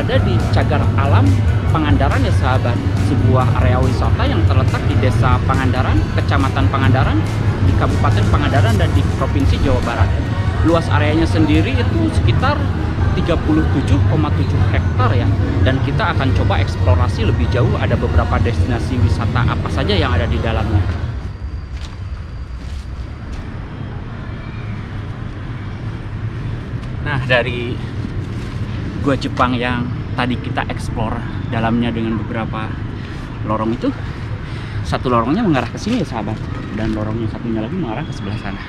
berada di Cagar Alam Pangandaran ya sahabat, sebuah area wisata yang terletak di Desa Pangandaran, Kecamatan Pangandaran, di Kabupaten Pangandaran dan di Provinsi Jawa Barat. Luas areanya sendiri itu sekitar 37,7 hektar ya, dan kita akan coba eksplorasi lebih jauh. Ada beberapa destinasi wisata apa saja yang ada di dalamnya. Nah, dari Gua Jepang yang tadi kita eksplor dalamnya dengan beberapa lorong itu, satu lorongnya mengarah ke sini ya sahabat, dan lorongnya satunya lagi mengarah ke sebelah sana.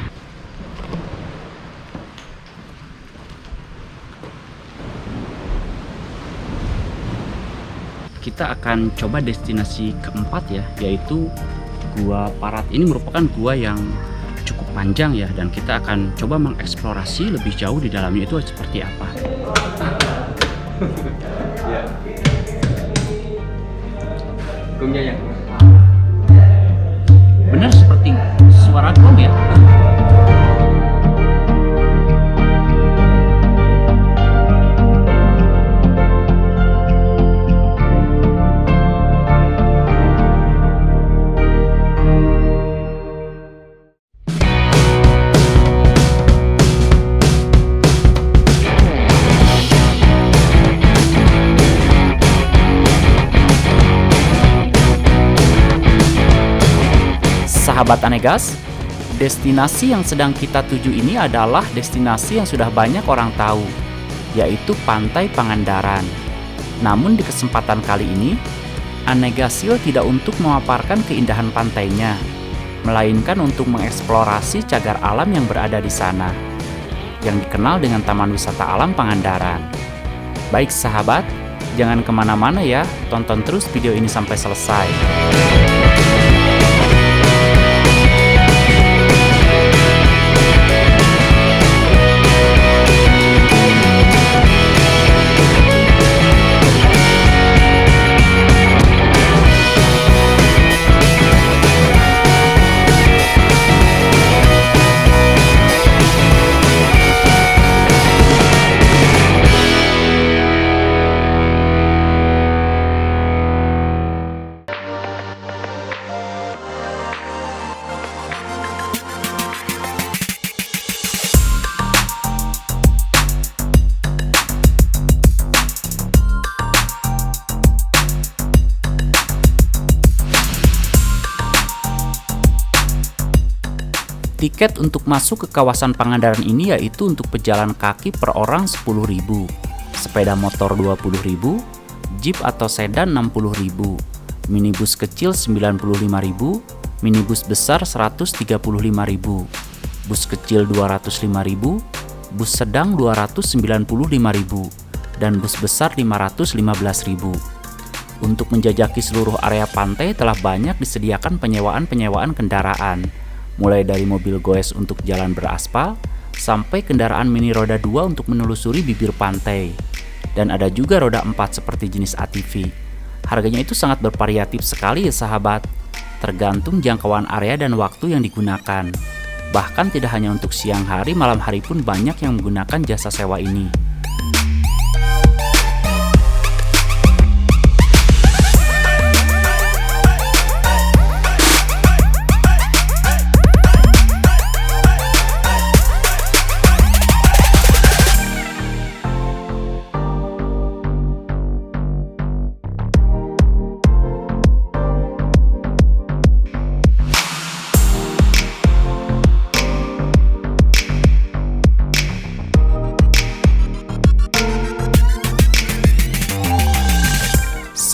Kita akan coba destinasi keempat ya, yaitu Gua Parat. Ini merupakan gua yang cukup panjang ya, dan kita akan coba mengeksplorasi lebih jauh di dalamnya itu seperti apa. Benar seperti suara gong ya. Sahabat Anegas, destinasi yang sedang kita tuju ini adalah destinasi yang sudah banyak orang tahu, yaitu Pantai Pangandaran. Namun di kesempatan kali ini, Anegasil tidak untuk memaparkan keindahan pantainya, melainkan untuk mengeksplorasi cagar alam yang berada di sana, yang dikenal dengan Taman Wisata Alam Pangandaran. Baik sahabat, jangan kemana-mana ya, tonton terus video ini sampai selesai. Tiket untuk masuk ke kawasan Pangandaran ini yaitu untuk pejalan kaki per orang 10.000, sepeda motor 20.000, jeep atau sedan 60.000, minibus kecil 95.000, minibus besar 135.000, bus kecil 205.000, bus sedang 295.000, dan bus besar 515.000. Untuk menjajaki seluruh area pantai telah banyak disediakan penyewaan kendaraan, mulai dari mobil goes untuk jalan beraspal, sampai kendaraan mini roda 2 untuk menelusuri bibir pantai. Dan ada juga roda 4 seperti jenis ATV. Harganya itu sangat bervariatif sekali ya sahabat, tergantung jangkauan area dan waktu yang digunakan. Bahkan tidak hanya untuk siang hari, malam hari pun banyak yang menggunakan jasa sewa ini.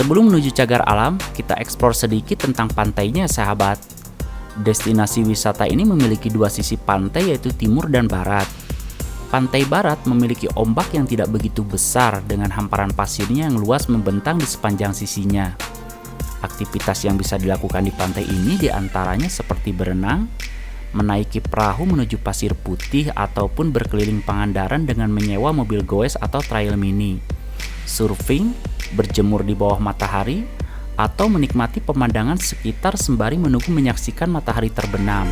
Sebelum menuju cagar alam, kita eksplor sedikit tentang pantainya sahabat. Destinasi wisata ini memiliki dua sisi pantai yaitu timur dan barat. Pantai barat memiliki ombak yang tidak begitu besar dengan hamparan pasirnya yang luas membentang di sepanjang sisinya. Aktivitas yang bisa dilakukan di pantai ini diantaranya seperti berenang, menaiki perahu menuju pasir putih ataupun berkeliling Pangandaran dengan menyewa mobil goes atau trail mini, surfing, berjemur di bawah matahari, atau menikmati pemandangan sekitar sembari menunggu menyaksikan matahari terbenam.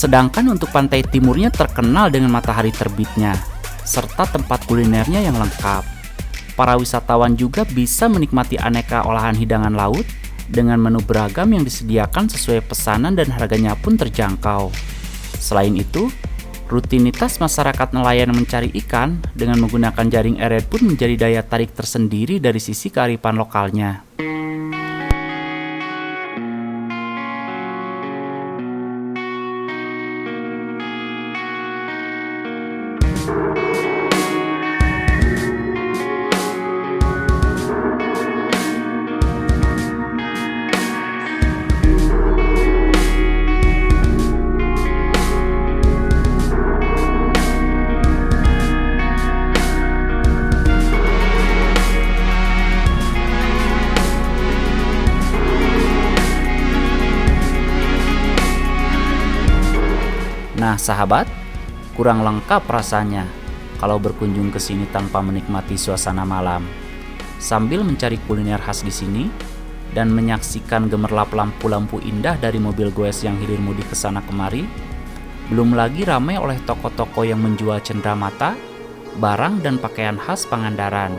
Sedangkan untuk pantai timurnya terkenal dengan matahari terbitnya, serta tempat kulinernya yang lengkap. Para wisatawan juga bisa menikmati aneka olahan hidangan laut dengan menu beragam yang disediakan sesuai pesanan dan harganya pun terjangkau. Selain itu, rutinitas masyarakat nelayan mencari ikan dengan menggunakan jaring eret pun menjadi daya tarik tersendiri dari sisi kearifan lokalnya. Nah, sahabat, kurang lengkap rasanya kalau berkunjung ke sini tanpa menikmati suasana malam. Sambil mencari kuliner khas di sini dan menyaksikan gemerlap lampu-lampu indah dari mobil goes yang hilir mudik ke sana kemari, belum lagi ramai oleh toko-toko yang menjual cenderamata, barang dan pakaian khas Pangandaran.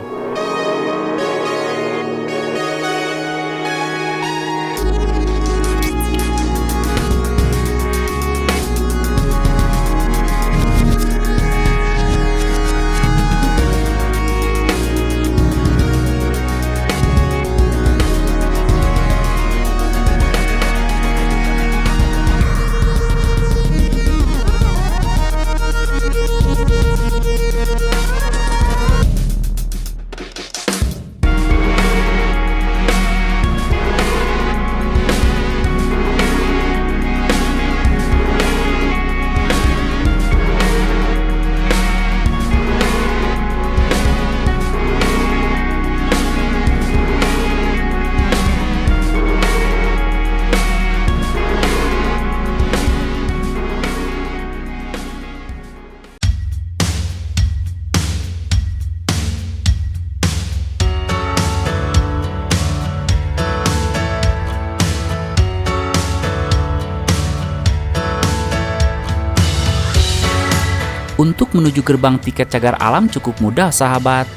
Untuk menuju gerbang tiket Cagar Alam cukup mudah, sahabat.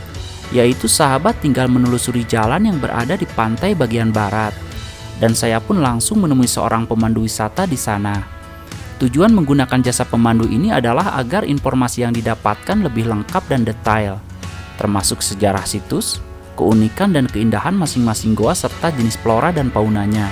Yaitu sahabat tinggal menelusuri jalan yang berada di pantai bagian barat. Dan saya pun langsung menemui seorang pemandu wisata di sana. Tujuan menggunakan jasa pemandu ini adalah agar informasi yang didapatkan lebih lengkap dan detail, termasuk sejarah situs, keunikan dan keindahan masing-masing goa serta jenis flora dan faunanya.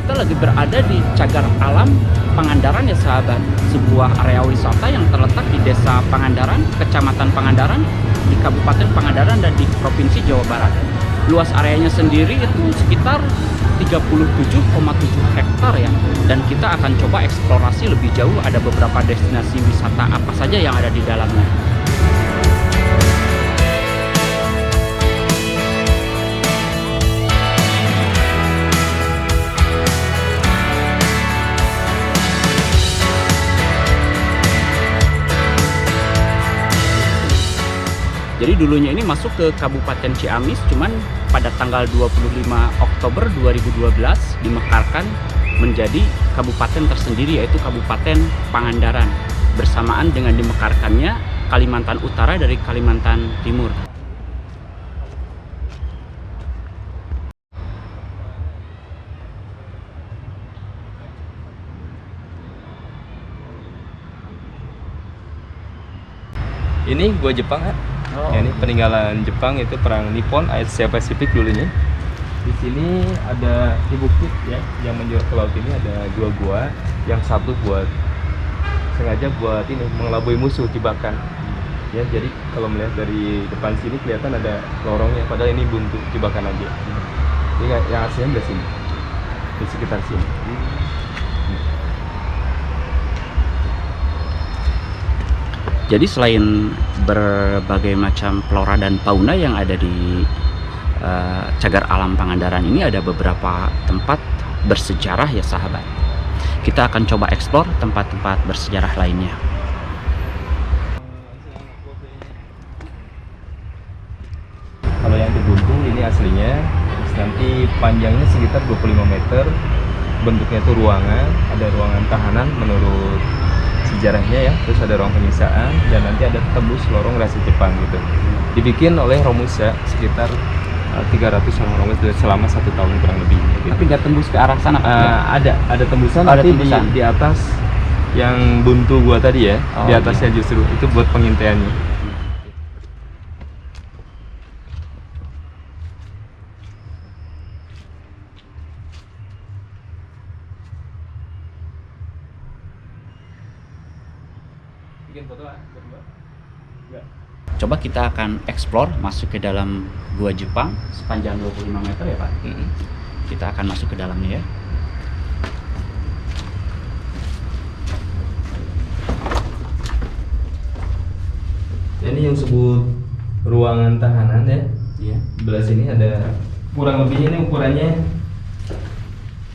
Kita lagi berada di Cagar Alam Pangandaran ya sahabat, sebuah area wisata yang terletak di Desa Pangandaran, Kecamatan Pangandaran, di Kabupaten Pangandaran dan di Provinsi Jawa Barat. Luas areanya sendiri itu sekitar 37,7 hektar ya, dan kita akan coba eksplorasi lebih jauh. Ada beberapa destinasi wisata apa saja yang ada di dalamnya. Jadi dulunya ini masuk ke Kabupaten Ciamis, cuman pada tanggal 25 Oktober 2012 dimekarkan menjadi kabupaten tersendiri, yaitu Kabupaten Pangandaran. Bersamaan dengan dimekarkannya Kalimantan Utara dari Kalimantan Timur. Ini gua Jepang, kan? Oh. Ya, ini peninggalan Jepang, itu perang Nippon Asia Pasifik dulunya. Di sini ada di bukit ya yang menjual ke laut ini ada 2 gua, yang satu buat sengaja buat ini mengelabui musuh jebakan. Ya, jadi kalau melihat dari depan sini kelihatan ada lorongnya, padahal ini buntu jebakan aja. Ini yang aslinya di sini, di sekitar sini. Jadi selain berbagai macam flora dan fauna yang ada di Cagar Alam Pangandaran ini, ada beberapa tempat bersejarah ya sahabat. Kita akan coba eksplor tempat-tempat bersejarah lainnya. Kalau yang di buntu ini aslinya, Nanti panjangnya sekitar 25 meter. Bentuknya itu ruangan, ada ruangan tahanan menurut sejarahnya ya, terus ada ruang penyiksaan, dan nanti ada tembus lorong rasi Jepang gitu. Dibikin oleh Romusa sekitar 300 orang Romus selama 1 tahun kurang lebih gitu. Tapi nggak tembus ke arah sana, Pak? Ada tembusan Ada nanti tembusan. di atas yang buntu gua tadi ya, Oh, di atasnya justru itu buat pengintaiannya. Bikin foto berdua? Enggak. Coba kita akan explore masuk ke dalam gua Jepang sepanjang 25 meter ya Pak. Kita akan masuk ke dalamnya ya. Ini yang sebut ruangan tahanan ya. Iya. Sebelah sini ada kurang lebihnya ini ukurannya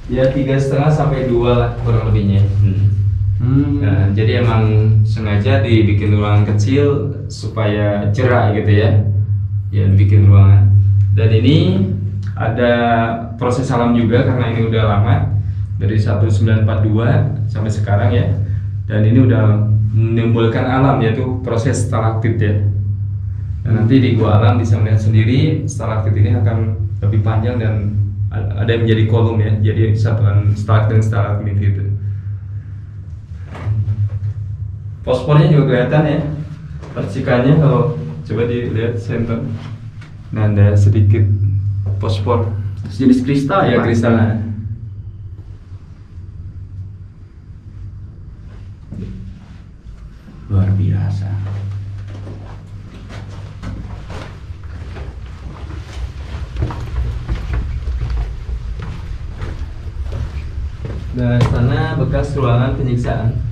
ya 3,5 sampai 2 lah kurang lebihnya. Nah, jadi emang sengaja dibikin ruangan kecil supaya jerak gitu ya. Ya dibikin ruangan. Dan ini ada proses alam juga karena ini udah lama dari 1942 sampai sekarang ya. Dan ini udah menimbulkan alam yaitu proses stalaktit ya. Dan nanti di gua alam bisa melihat sendiri stalaktit ini akan lebih panjang dan ada yang menjadi kolom ya. Jadi satuan stalaktit dan stalagmit gitu. Fosfornya juga kelihatan ya. Percikannya kalau coba dilihat center. Nah, ada sedikit fosfor. Jenis kristal Ya, Pak? kristal. Luar biasa. Nah, sana bekas ruangan penyiksaan.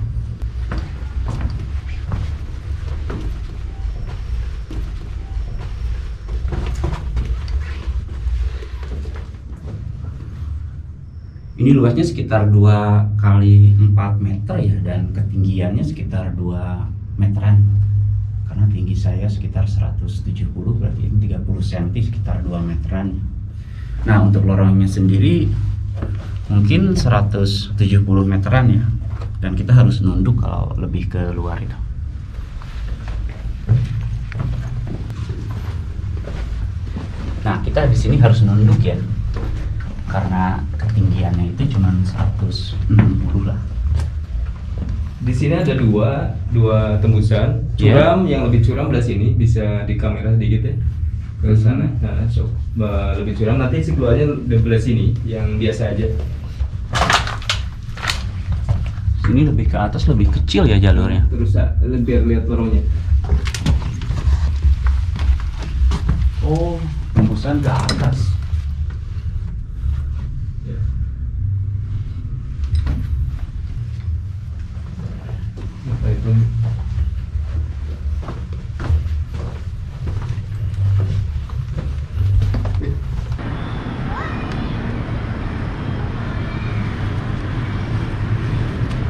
Ini luasnya sekitar 2 kali 4 meter ya, dan ketinggiannya sekitar 2 meteran. Karena tinggi saya sekitar 170, berarti ini 30 cm, sekitar 2 meteran. Nah, untuk lorongnya sendiri mungkin 170 meteran ya. Dan kita harus nunduk kalau lebih ke luar itu. Nah, kita di sini harus nunduk ya. Karena ketinggiannya itu cuma 160 lah. Di sini ada dua tembusan. Curam yang lebih curam belah sini, bisa di kamera sedikit ya ke sana. Nah, lebih curam nanti si keluarnya di belah sini yang biasa aja. Ini lebih ke atas, lebih kecil ya jalurnya. Terus biar lihat lorongnya. Oh, tembusan ke atas. Apa itu?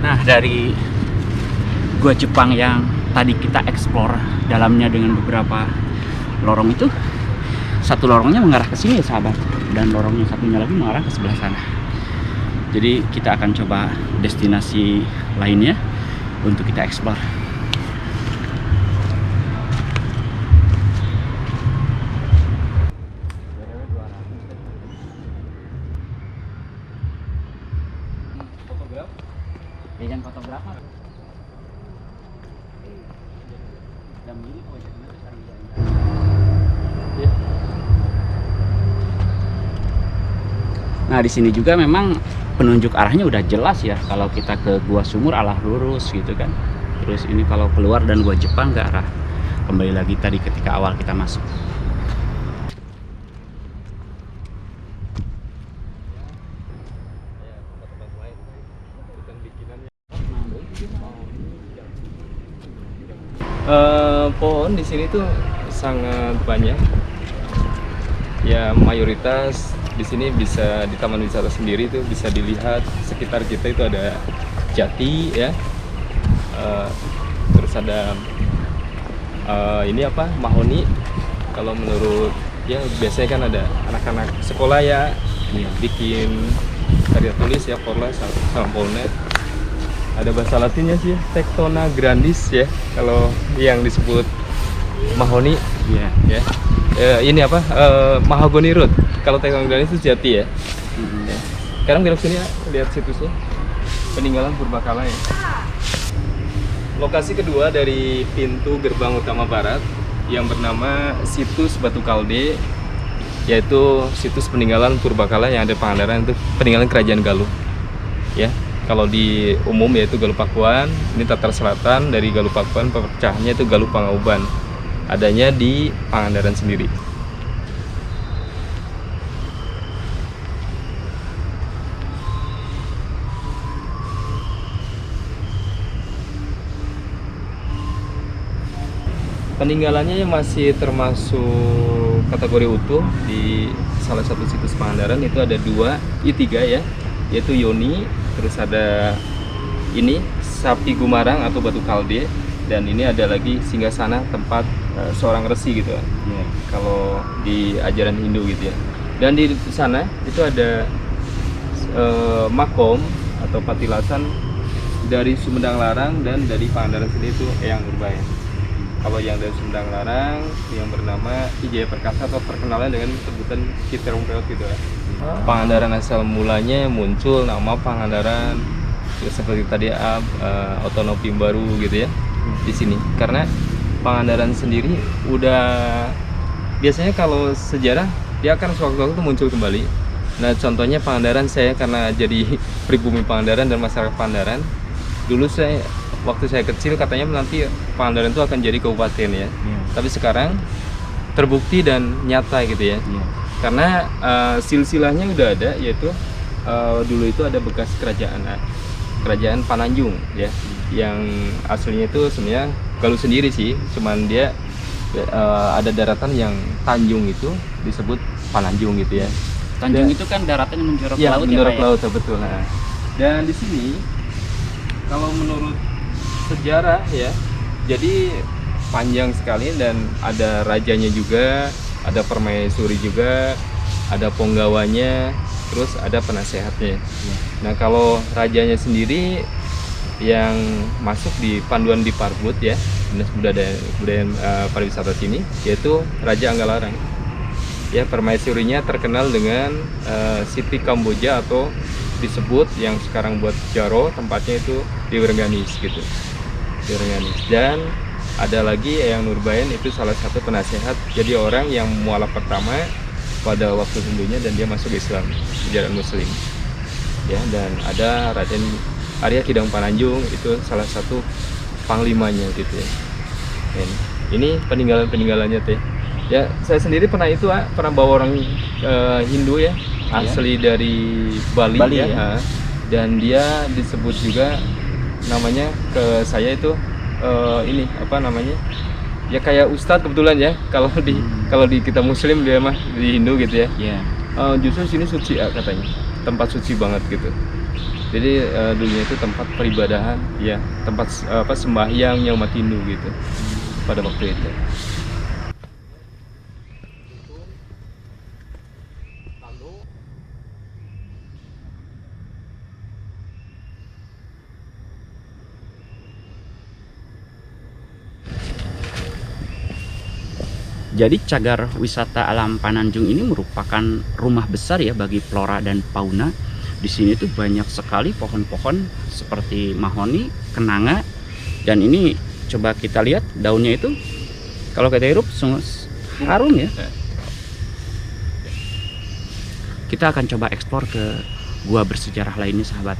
Nah, dari gua Jepang yang tadi kita explore dalamnya dengan beberapa lorong itu, satu lorongnya mengarah ke sini ya sahabat, dan lorongnya satunya lagi mengarah ke sebelah sana. Jadi kita akan coba destinasi lainnya untuk kita explore. Fotograf? Yang fotografer. Nah, di sini juga memang penunjuk arahnya udah jelas ya. Kalau kita ke Gua Sumur arah lurus gitu kan. Terus ini kalau keluar dan Gua Jepang ke arah kembali lagi tadi ketika awal kita masuk. Pohon di sini tuh sangat banyak. Ya, mayoritas di sini bisa di taman wisata sendiri tuh bisa dilihat sekitar kita itu ada jati ya. Terus ada ini apa? Mahoni. Kalau menurut ya biasanya kan ada anak-anak sekolah ya bikin karya tulis ya, Forla sama Polnet. Ada bahasa Latinnya sih, Tectona grandis ya, kalau yang disebut mahoni ya. Ini apa? Mahogany root. Kalau Tectona grandis itu jati ya. Ya. Sekarang belok sini ya, lihat situsnya. Peninggalan purbakala ya. Lokasi kedua dari pintu gerbang utama barat yang bernama Situs Batu Kalde, yaitu situs peninggalan purbakala yang ada di Pangandaran, itu peninggalan kerajaan Galuh. Ya, kalau di umum yaitu Galuh Pakuan, ini Tatar Selatan dari Galuh Pakuan, pecahannya itu Galuh Pangauban. Adanya di Pangandaran sendiri. Peninggalannya masih termasuk kategori utuh di salah satu situs Pangandaran. Itu ada 3 ya, yaitu Yoni, terus ada ini Sapi Gumarang atau Batu Kalde, dan ini ada lagi singgasana tempat seorang resi gitu ya. Kalau di ajaran Hindu gitu ya. Dan di sana itu ada makom atau patilasan dari Sumedang Larang dan dari Pangandaran sendiri itu Eyang Nurbayan. Kalau yang dari Sumedang Larang yang bernama Wijaya Perkasa atau terkenalnya dengan sebutan Citerung Peot gitu ya. Pangandaran asal mulanya muncul nama Pangandaran seperti tadi otonomi baru gitu ya di sini. Karena Pangandaran sendiri udah biasanya kalau sejarah dia akan sewaktu-waktu muncul kembali. Nah contohnya Pangandaran, saya karena jadi pribumi Pangandaran dan masyarakat Pangandaran, dulu waktu saya kecil katanya nanti Pangandaran itu akan jadi kabupaten ya. Tapi sekarang terbukti dan nyata gitu ya. Karena silsilahnya udah ada, yaitu dulu itu ada bekas kerajaan Pananjung ya. Yang aslinya itu sebenarnya Galuh sendiri sih, cuman dia ada daratan yang Tanjung itu disebut Pananjung gitu ya. Tanjung itu kan daratan yang menjorok ya, laut menjorok ya, laut betul. Nah, dan di sini kalau menurut sejarah ya, jadi panjang sekali dan ada rajanya juga, ada permaisuri juga, ada penggawanya, terus ada penasehatnya. Nah kalau rajanya sendiri yang masuk di panduan di Parbud ya, Dinas Budaya Pariwisata sini, yaitu Raja Anggalarang. Ya, permaisurinya terkenal dengan Siti Kamboja atau disebut yang sekarang buat Jaro, tempatnya itu di Rengganis gitu. Dan ada lagi Eyang Nurbayan, itu salah satu penasehat, jadi orang yang mualaf pertama pada waktu Hindunya dan dia masuk Islam, ajaran Muslim ya. Dan ada Raden Arya Kidang Pananjung, itu salah satu panglimanya gitu ya. Dan ini peninggalannya teh ya. Saya sendiri pernah bawa orang Hindu ya, asli dari Bali ya. Dan dia disebut juga namanya ke saya itu ini apa namanya ya, kayak ustadz kebetulan ya. Kalau di kita Muslim, dia mah di Hindu gitu ya. Justru sini suci katanya, tempat suci banget gitu. Jadi dulunya itu tempat peribadahan ya, tempat sembahyangnya umat Hindu gitu pada waktu itu. Jadi cagar wisata alam Pananjung ini merupakan rumah besar ya bagi flora dan fauna. Di sini tuh banyak sekali pohon-pohon seperti mahoni, kenanga, dan ini coba kita lihat daunnya itu kalau kita hirup harum ya. Kita akan coba eksplor ke gua bersejarah lainnya, sahabat.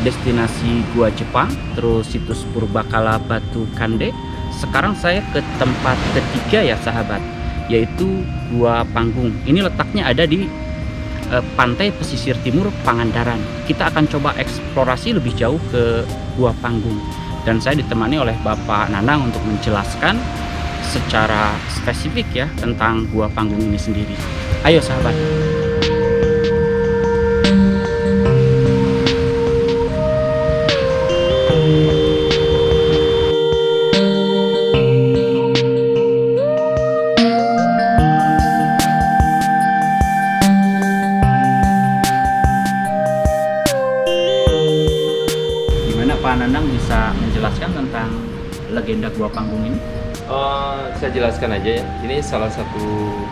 destinasi Gua Jepang, terus situs Purbakala Batu Kande. Sekarang saya ke tempat ketiga ya sahabat, yaitu Gua Panggung. Ini letaknya ada di pantai pesisir timur Pangandaran. Kita akan coba eksplorasi lebih jauh ke Gua Panggung. Dan saya ditemani oleh Bapak Nanang untuk menjelaskan secara spesifik ya tentang Gua Panggung ini sendiri. Ayo sahabat. Gimana Pak Nanang bisa menjelaskan tentang legenda Gua Panggung ini? Saya jelaskan aja ya. Ini salah satu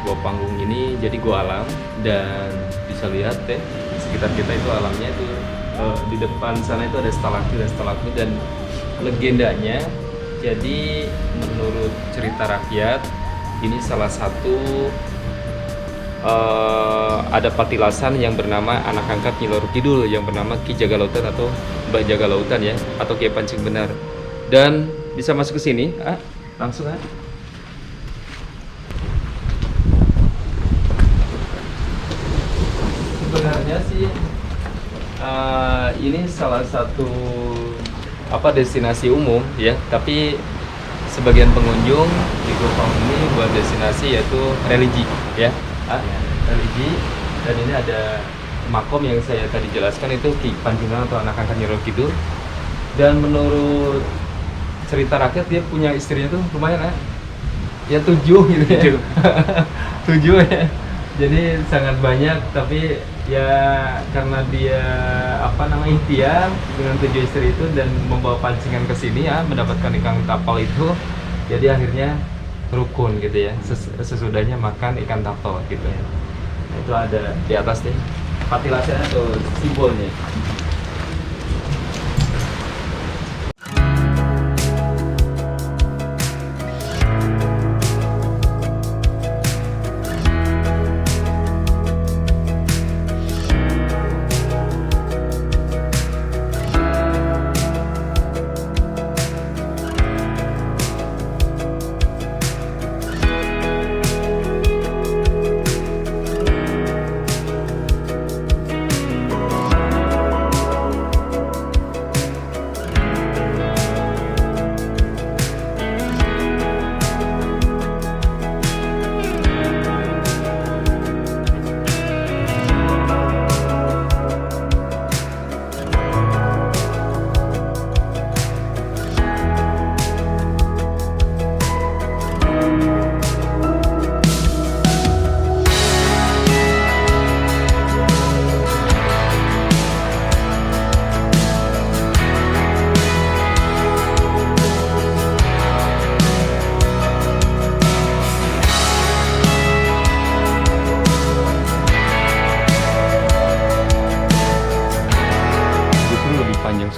gua panggung ini jadi gua alam, dan bisa lihat deh di sekitar kita itu alamnya itu di depan sana itu ada stalaktit dan stalagmit, dan legendanya jadi menurut cerita rakyat ini salah satu ada patilasan yang bernama anak angkat Nyi Loro Kidul yang bernama Ki Jagalautan atau Mbah Jagalautan ya, atau Ki Pancing Benar. Dan bisa masuk ke sini, langsung aja. Sebenarnya sih ini salah satu destinasi umum ya, tapi sebagian pengunjung di Gua Panggung ini buat destinasi yaitu religi ya, religi. Dan ini ada makom yang saya tadi jelaskan itu Ki Pancing Benar atau anak angkat Nyi Loro Kidul. Dan menurut cerita rakyat dia punya istrinya tuh lumayan ya 7 gitu ya. 7 ya, jadi sangat banyak, tapi ya karena dia ikhtiar dengan 7 istri itu dan membawa pancingan ke sini ya, mendapatkan ikan tapal itu, jadi akhirnya rukun gitu ya, sesudahnya makan ikan tapal gitu. Nah, itu ada di atas nih patilasannya atau simbolnya.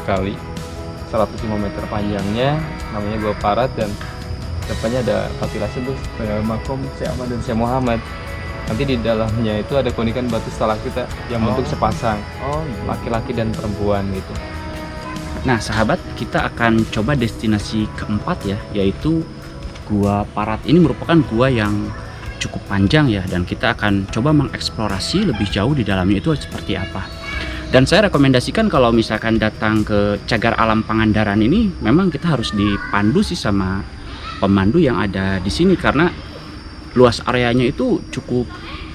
Sekali 105 meter panjangnya, namanya Gua Parat, dan depannya ada patilasan tuh makom Syekh Ahmad dan Syekh Muhammad. Nanti di dalamnya itu ada keunikan batu stalaktit yang bentuk sepasang, laki-laki dan perempuan gitu. Nah sahabat, kita akan coba destinasi keempat ya, yaitu Gua Parat. Ini merupakan gua yang cukup panjang ya, dan kita akan coba mengeksplorasi lebih jauh di dalamnya itu seperti apa. Dan saya rekomendasikan kalau misalkan datang ke Cagar Alam Pangandaran ini, memang kita harus dipandu sih sama pemandu yang ada di sini, karena luas areanya itu cukup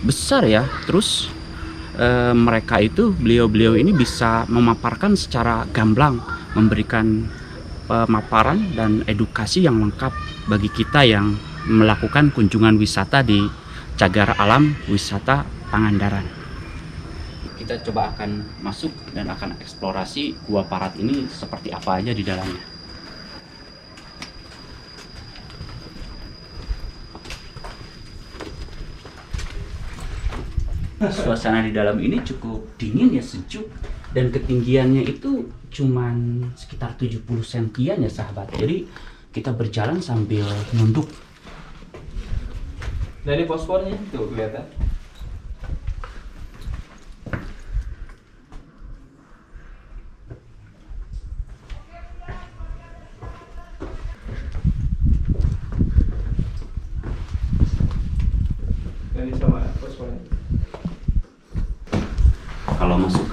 besar ya. Terus mereka itu, beliau-beliau ini bisa memaparkan secara gamblang, memberikan pemaparan dan edukasi yang lengkap bagi kita yang melakukan kunjungan wisata di Cagar Alam Wisata Pangandaran. Kita coba akan masuk dan akan eksplorasi Gua Parat ini seperti apa aja di dalamnya. Suasana di dalam ini cukup dingin ya, sejuk, dan ketinggiannya itu cuman sekitar 70 sentian ya sahabat. Jadi kita berjalan sambil nunduk. Nah ini fosfornya tuh kelihatan.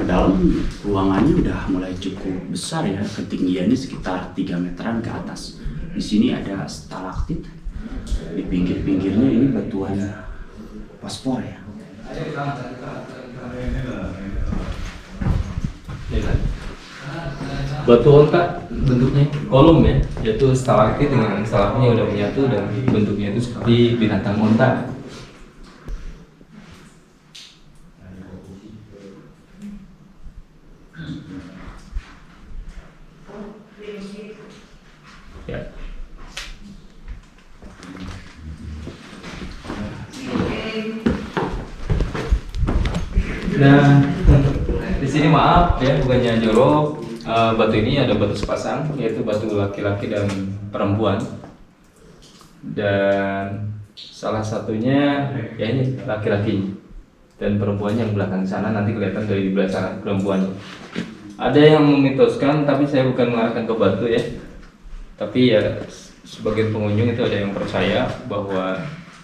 ke dalam, ruangannya udah mulai cukup besar ya, ketinggiannya sekitar 3 meteran ke atas. Di sini ada stalaktit, di pinggir-pinggirnya ini batuan fosfor ya. Batu onta bentuknya kolom ya, yaitu stalaktit dengan stalagmitnya udah menyatu dan bentuknya itu seperti binatang onta. Ya. Nah, di sini maaf ya, bukannya jorok. Batu ini ada batu sepasang, yaitu batu laki-laki dan perempuan. Dan salah satunya ya ini laki-laki dan perempuannya yang belakang sana, nanti kelihatan dari belah sana perempuannya. Ada yang memitoskan, tapi saya bukan mengarahkan ke batu ya. Tapi ya sebagian pengunjung itu ada yang percaya bahwa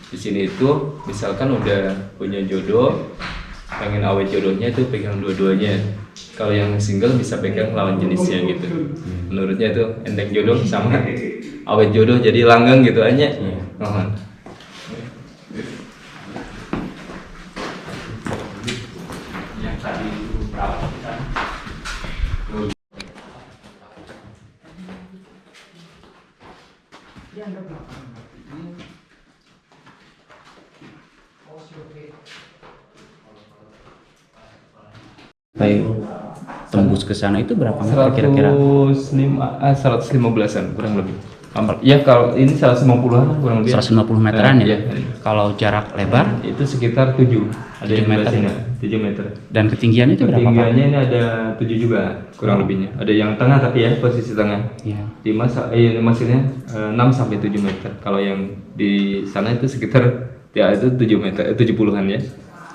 di sini itu misalkan udah punya jodoh, pengen awet jodohnya itu pegang dua-duanya. Kalau yang single bisa pegang lawan jenisnya gitu. Menurutnya itu enteng jodoh sama awet jodoh, jadi langgeng gitu aja. Yang tadi itu berapa kan? Baik, tembus ke sana itu berapa meter kira-kira? 115-an kurang lebih. Ya kalau ini 150-an kurang lebih. 150 meteran ya? Iya. Kalau jarak lebar? Itu sekitar 7. Ada 7 yang meter sini, ya? 7 meter. Dan ketinggiannya itu berapa Pak? Ketinggiannya ini ada 7 juga kurang lebihnya. Ada yang tengah tapi ya, posisi tengah. Iya. Maksudnya 6 sampai 7 meter. Kalau yang di sana itu sekitar ya itu 7 meter, 70-an ya.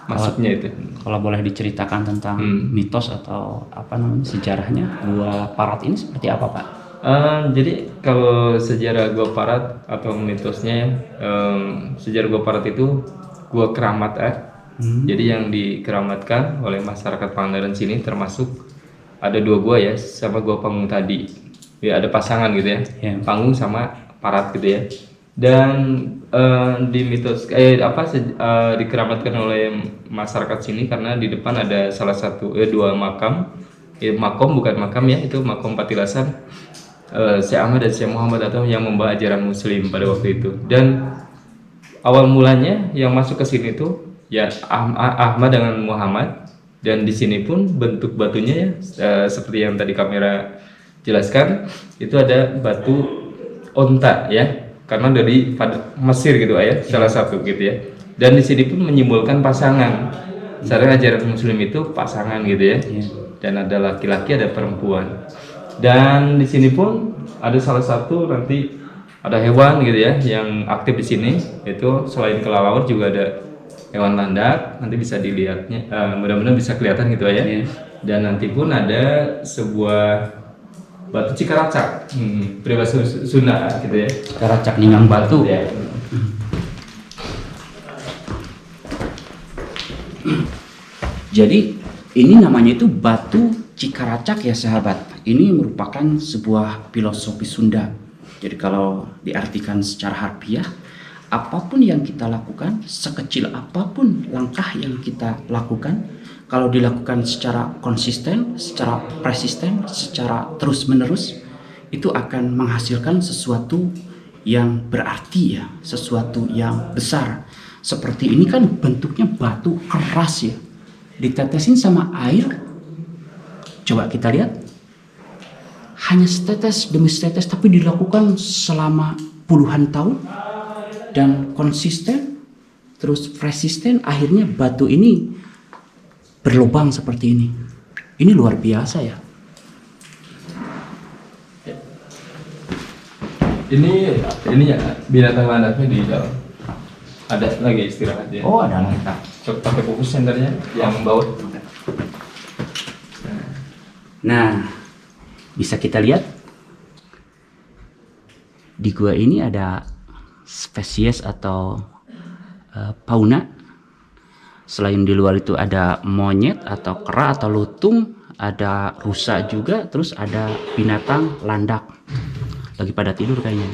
Masuknya itu. Kalau boleh diceritakan tentang mitos atau apa namanya sejarahnya Gua Parat ini seperti apa Pak? Jadi kalau sejarah Gua Parat atau mitosnya, sejarah Gua Parat itu gua keramat Jadi yang dikeramatkan oleh masyarakat Pangandaran sini termasuk ada 2 gua ya, sama Gua Panggung tadi. Ya ada pasangan gitu ya, Panggung sama Parat gitu ya. Dan di mitos dikeramatkan oleh masyarakat sini karena di depan ada salah satu 2 makam. Makom bukan makam ya, itu makom Patilasan. Syekh Ahmad dan Syekh Muhammad atau yang membawa ajaran muslim pada waktu itu. Dan awal mulanya yang masuk ke sini tuh ya Ahmad dengan Muhammad, dan di sini pun bentuk batunya ya seperti yang tadi kamera jelaskan, itu ada batu onta ya, karena dari Mesir gitu ya, salah satu gitu ya. Dan di sini pun menyimbolkan pasangan. Secara ajaran muslim itu pasangan gitu ya. Dan ada laki-laki, ada perempuan. Dan di sini pun ada salah satu nanti ada hewan gitu ya yang aktif di sini, itu selain kelelawar juga ada hewan landak, nanti bisa dilihatnya, mudah-mudahan bisa kelihatan gitu ya. Dan nanti pun ada sebuah batu cikaracak, peribahasa Sunda gitu ya. Cikaracak Ningang Batu ya. Jadi ini namanya itu batu Cikaracak ya sahabat. Ini merupakan sebuah filosofi Sunda. Jadi kalau diartikan secara harfiah, apapun yang kita lakukan, sekecil apapun langkah yang kita lakukan, kalau dilakukan secara konsisten, secara persisten, secara terus-menerus, itu akan menghasilkan sesuatu yang berarti ya, sesuatu yang besar. Seperti ini kan bentuknya batu keras ya, ditetesin sama air. Coba kita lihat, hanya setetes demi setetes, tapi dilakukan selama puluhan tahun dan konsisten, terus persisten, akhirnya batu ini berlubang seperti ini. Ini luar biasa ya. Ini ya binatang landaknya di dalam. Ada lagi istirahat ya. Oh, ada lagi. Coba pakai fokus senternya yang bawah. Nah, bisa kita lihat di gua ini ada spesies atau fauna Selain di luar itu ada monyet atau kera atau lutung, ada rusa juga, terus ada binatang landak. Lagi pada tidur kayaknya.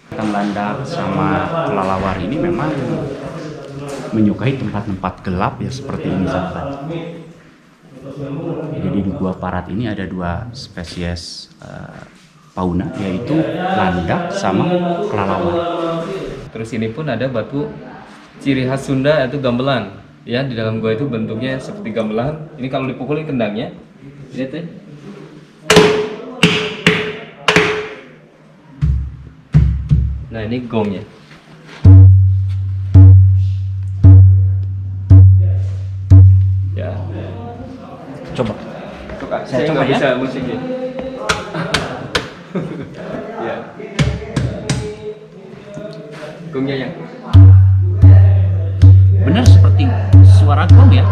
Binatang landak sama kelelawar ini memang menyukai tempat-tempat gelap ya seperti ini, sahabat. Jadi di Gua Parat ini ada dua spesies fauna, yaitu landak sama kelelawar. Terus ini pun ada batu ciri khas Sunda, yaitu gamelan. Ya, di dalam gua itu bentuknya seperti gamelan. Ini kalau dipukulin kendangnya, lihat ya. Nah, ini gongnya. Ya. Coba. Saya coba nggak ya. bisa musiknya. Ya. Gongnya yang. Benar seperti suara gong ya.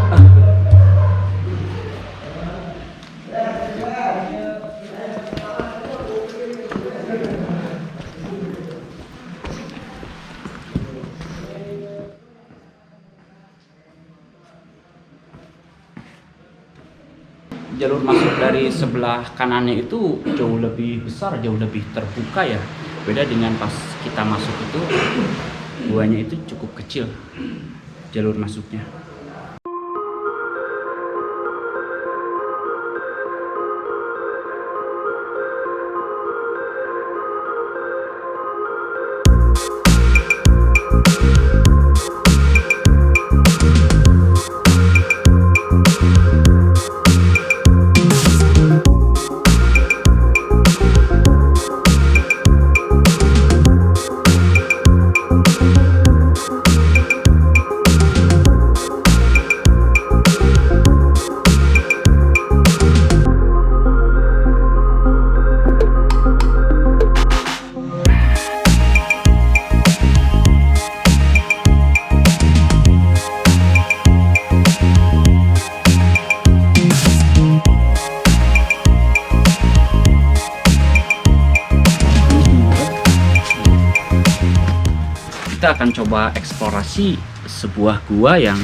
Jalur masuk dari sebelah kanannya itu jauh lebih besar, jauh lebih terbuka ya. Beda dengan pas kita masuk itu, guanya itu cukup kecil jalur masuknya. Kita akan coba eksplorasi sebuah gua yang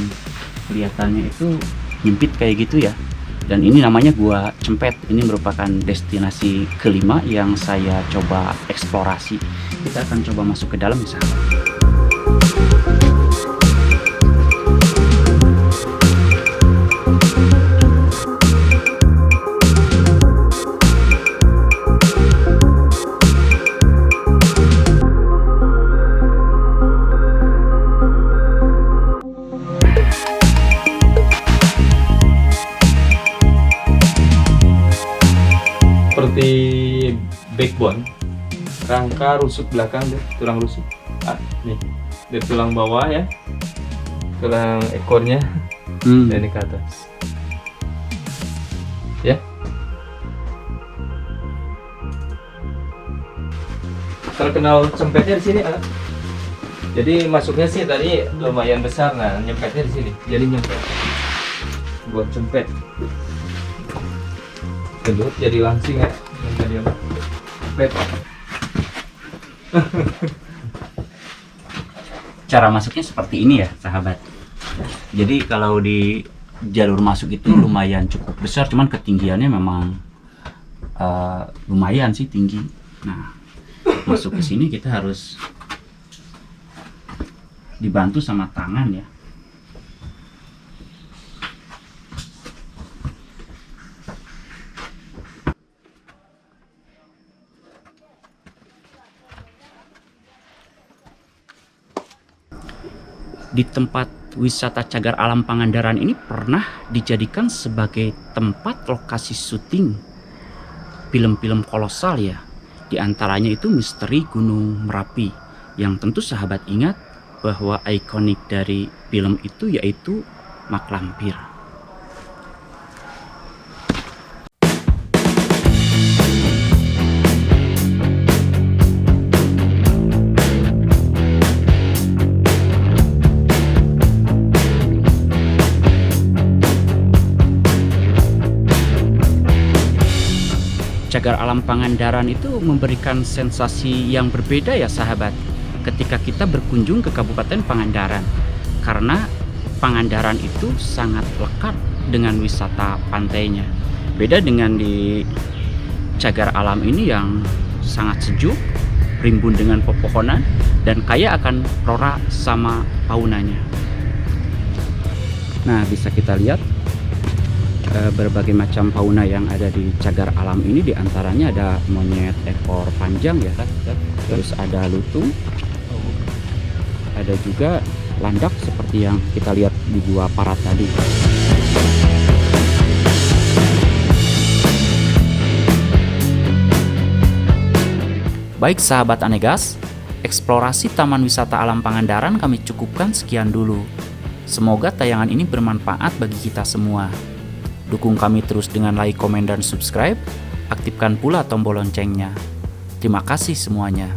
kelihatannya itu nyempit kayak gitu ya. Dan ini namanya Gua Cempet. Ini merupakan destinasi kelima yang saya coba eksplorasi. Kita akan coba masuk ke dalam ya, sahabat. Seperti backbone, rangka rusuk belakang deh, tulang rusuk. Nih, dari tulang bawah ya, tulang ekornya, dan ini ke atas. Ya. Terkenal cempetnya di sini, Jadi masuknya sih tadi lumayan besar, nah nyempetnya di sini. Jadi nyempet. Buat cempet. Gendut jadi langsing ya. Yang tadi apa? Cempet. Cara masuknya seperti ini ya, sahabat. Jadi kalau di jalur masuk itu lumayan cukup besar, cuman ketinggiannya memang lumayan sih tinggi. Nah, masuk ke sini kita harus dibantu sama tangan ya. Di tempat wisata Cagar Alam Pangandaran ini pernah dijadikan sebagai tempat lokasi syuting film-film kolosal ya. Di antaranya itu Misteri Gunung Merapi, yang tentu sahabat ingat bahwa ikonik dari film itu yaitu Mak Lampir. Cagar Alam Pangandaran itu memberikan sensasi yang berbeda ya sahabat, ketika kita berkunjung ke Kabupaten Pangandaran. Karena Pangandaran itu sangat lekat dengan wisata pantainya. Beda dengan di Cagar Alam ini yang sangat sejuk, rimbun dengan pepohonan, dan kaya akan flora sama faunanya. Nah, bisa kita lihat berbagai macam fauna yang ada di Cagar Alam ini. Diantaranya ada monyet ekor panjang ya, terus ada lutung, ada juga landak seperti yang kita lihat di Gua Parat tadi. Baik sahabat Anegas, eksplorasi Taman Wisata Alam Pangandaran kami cukupkan sekian dulu. Semoga tayangan ini bermanfaat bagi kita semua. Dukung kami terus dengan like, komen, dan subscribe. Aktifkan pula tombol loncengnya. Terima kasih semuanya.